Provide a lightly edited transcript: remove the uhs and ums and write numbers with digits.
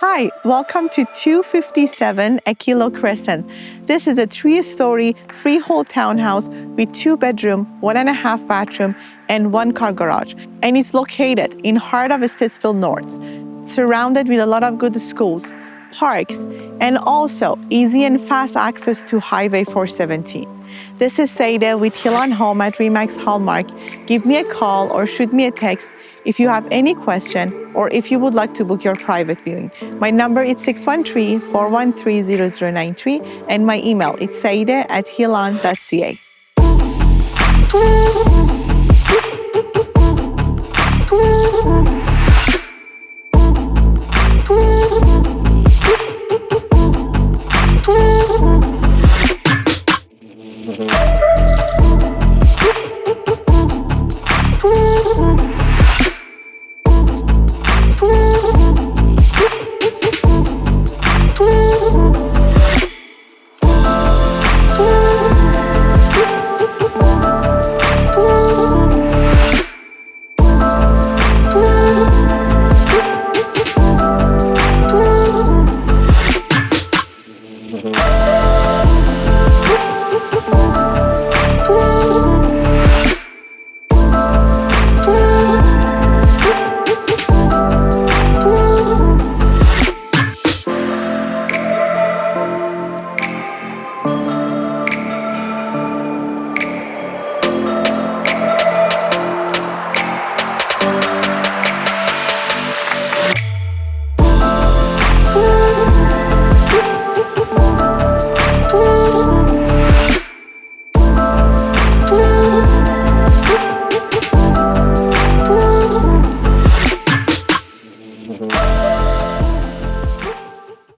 Hi, welcome to 257 Aquilo Crescent. This is a 3-story freehold townhouse with 2 bedroom, 1.5 bathroom, and 1 car garage. And it's located in heart of Stittsville North, surrounded with a lot of good schools, parks, and also easy and fast access to Highway 417. This is Saida with Hill & Home at RE/MAX Hallmark. Give me a call or shoot me a text if you have any question or if you would like to book your private viewing. My number is 613-413-0093 and my email is saida@hillon.ca.